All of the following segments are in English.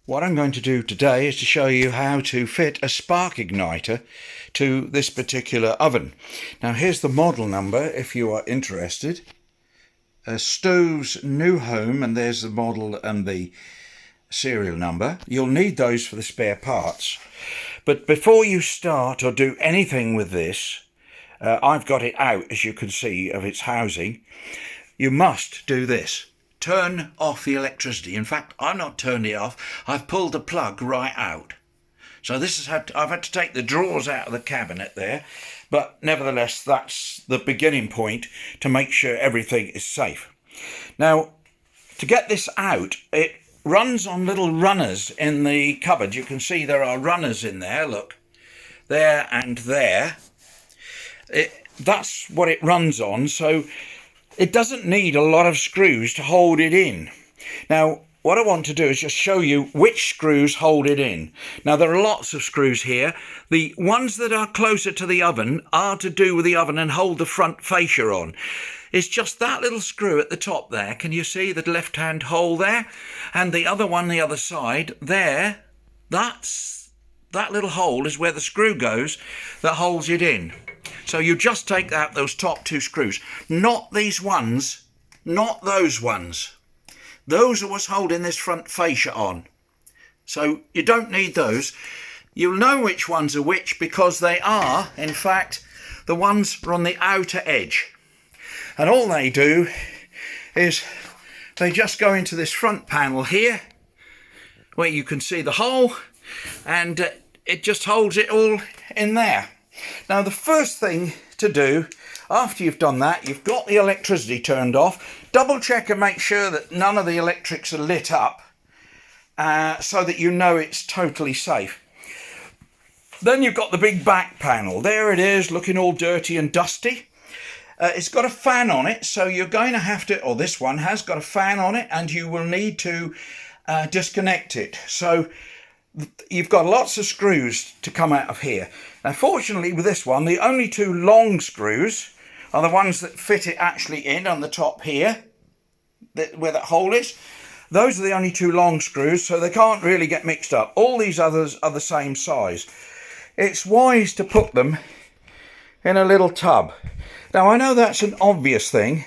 What I'm going to do today is to show you how to fit a spark igniter to this particular oven. Now here's the model number if you are interested. Stoves Newhome, and there's the model and the serial number. You'll need those for the spare parts. But before you start or do anything with this, I've got it out, as you can see, of its housing. You must do this. Turn off the electricity. In fact, I've not turned it off. I've pulled the plug right out. So this is I've had to take the drawers out of the cabinet there, but nevertheless, that's the beginning point to make sure everything is safe. Now, to get this out, it runs on little runners in the cupboard. You can see there are runners in there, look, there and there. That's what it runs on, so it doesn't need a lot of screws to hold it in. Now, what I want to do is just show you which screws hold it in. Now, there are lots of screws here. The ones that are closer to the oven are to do with the oven and hold the front fascia on. It's just that little screw at the top there. Can you see the left-hand hole there? And the other one, the other side, there, that little hole is where the screw goes that holds it in. So you just take out those top two screws, not these ones, not those ones. Those are what's holding this front fascia on. So you don't need those. You'll know which ones are which because they are, in fact, the ones on the outer edge. And all they do is they just go into this front panel here, where you can see the hole, and it just holds it all in there. Now, the first thing to do after you've done that, you've got the electricity turned off. Double check and make sure that none of the electrics are lit up so that you know it's totally safe. Then you've got the big back panel. There it is, looking all dirty and dusty. It's got a fan on it, so you're going to have to, or this one has got a fan on it, and you will need to disconnect it. So you've got lots of screws to come out of here. Now, fortunately with this one, the only two long screws are the ones that fit it actually in on the top here, where that hole is. Those are the only two long screws, so they can't really get mixed up. All these others are the same size. It's wise to put them in a little tub. Now, I know that's an obvious thing.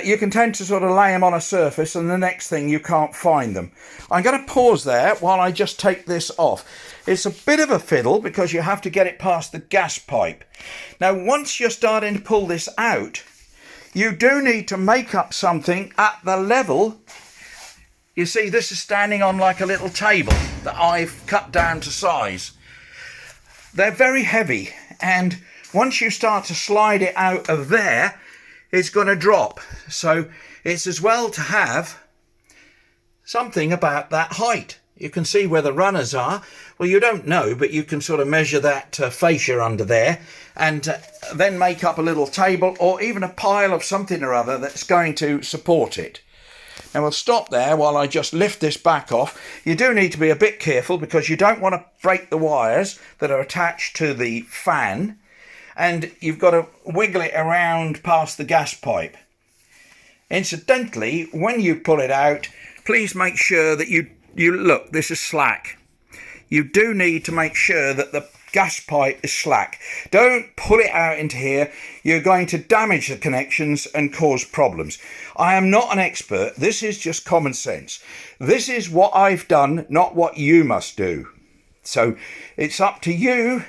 You can tend to sort of lay them on a surface and the next thing you can't find them. I'm going to pause there while I just take this off. It's a bit of a fiddle because you have to get it past the gas pipe. Now, once you're starting to pull this out, you do need to make up something at the level. You see, this is standing on like a little table that I've cut down to size. They're very heavy, and once you start to slide it out of there, it's going to drop. So it's as well to have something about that height. You can see where the runners are. Well, you don't know, but you can sort of measure that fascia under there and then make up a little table or even a pile of something or other that's going to support it. Now we'll stop there while I just lift this back off. You do need to be a bit careful because you don't want to break the wires that are attached to the fan. And you've got to wiggle it around past the gas pipe. Incidentally, when you pull it out, please make sure that you look, this is slack. You do need to make sure that the gas pipe is slack. Don't pull it out into here. You're going to damage the connections and cause problems. I am not an expert. This is just common sense. This is what I've done, not what you must do. So it's up to you.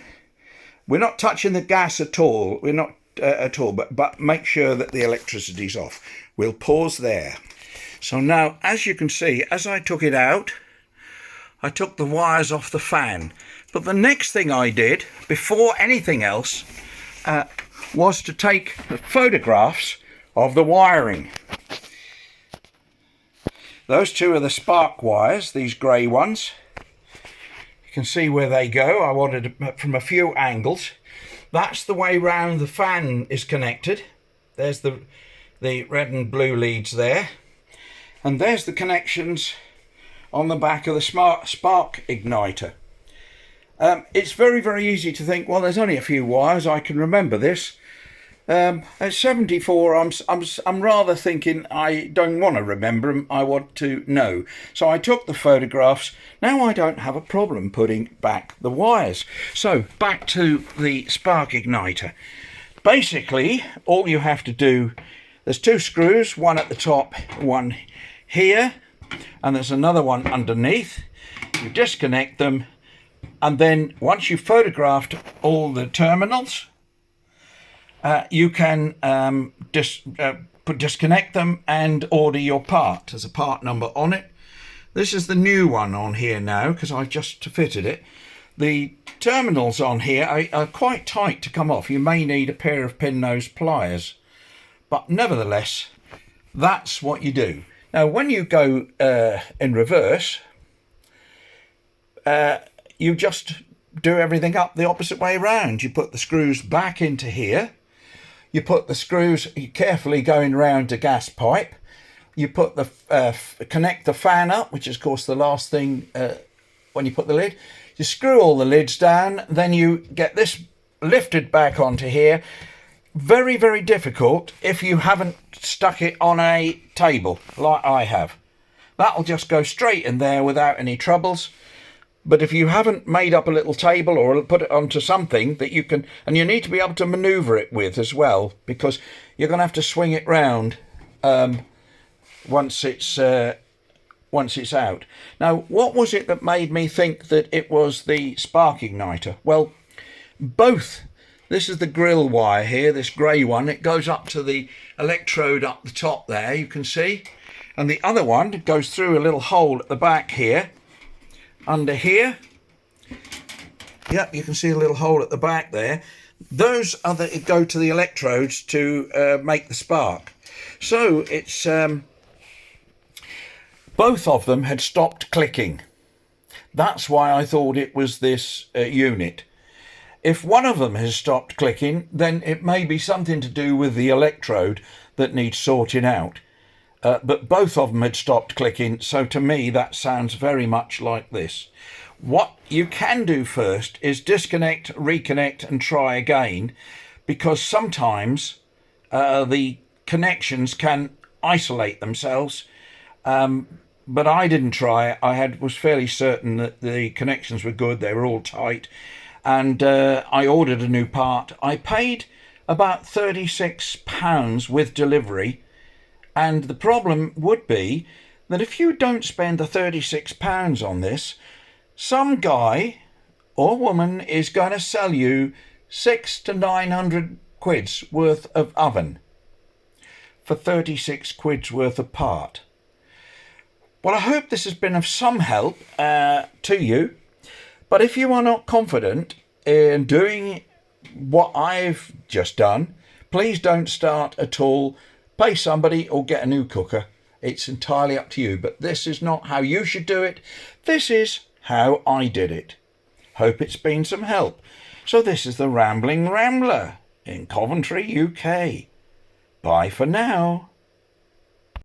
We're not touching the gas at all. We're not at all, but make sure that the electricity's off. We'll pause there. So now, as you can see, as I took it out, I took the wires off the fan. But the next thing I did, before anything else, was to take photographs of the wiring. Those two are the spark wires, these grey ones. You can see where they go. I wanted it from a few angles. That's the way round the fan is connected. There's the red and blue leads there. And there's the connections on the back of the spark igniter. It's very, very easy to think, well, there's only a few wires. I can remember this. At 74, I'm rather thinking I don't want to remember them. I want to know. So I took the photographs. Now I don't have a problem putting back the wires. So back to the spark igniter. Basically, all you have to do, there's two screws, one at the top, one here, and there's another one underneath. You disconnect them, and then once you've photographed all the terminals, you can disconnect them and order your part. There's a part number on it. This is the new one on here now because I've just fitted it. The terminals on here are quite tight to come off. You may need a pair of pin nose pliers, but nevertheless, that's what you do. Now, when you go in reverse, you just do everything up the opposite way around. You put the screws back into here. You put the screws carefully going round the gas pipe. You put the connect the fan up, which is of course the last thing when you put the lid. You screw all the lids down, then you get this lifted back onto here. Very, very difficult if you haven't stuck it on a table like I have. That'll just go straight in there without any troubles. But if you haven't made up a little table or put it onto something that you can, and you need to be able to manoeuvre it with as well, because you're going to have to swing it round once it's out. Now, what was it that made me think that it was the spark igniter? Well, both. This is the grill wire here, this grey one. It goes up to the electrode up the top there, you can see. And the other one goes through a little hole at the back here. Under here, yep, you can see a little hole at the back there. Those are that go to the electrodes to make the spark. So it's both of them had stopped clicking. That's why I thought it was this unit. If one of them has stopped clicking, then it may be something to do with the electrode that needs sorting out. But both of them had stopped clicking, so to me that sounds very much like this. What you can do first is disconnect, reconnect and try again, because sometimes the connections can isolate themselves. But I didn't try it. I was fairly certain that the connections were good, they were all tight, and I ordered a new part. I paid about £36 with delivery. And the problem would be that if you don't spend the £36 on this, some guy or woman is going to sell you 600 to 900 quid's worth of oven for 36 quid's worth of part. Well, I hope this has been of some help to you. But if you are not confident in doing what I've just done, please don't start at all. Pay somebody or get a new cooker. It's entirely up to you, but this is not how you should do it. This is how I did it. Hope it's been some help. So this is the Rambling Rambler in Coventry, UK. Bye for now.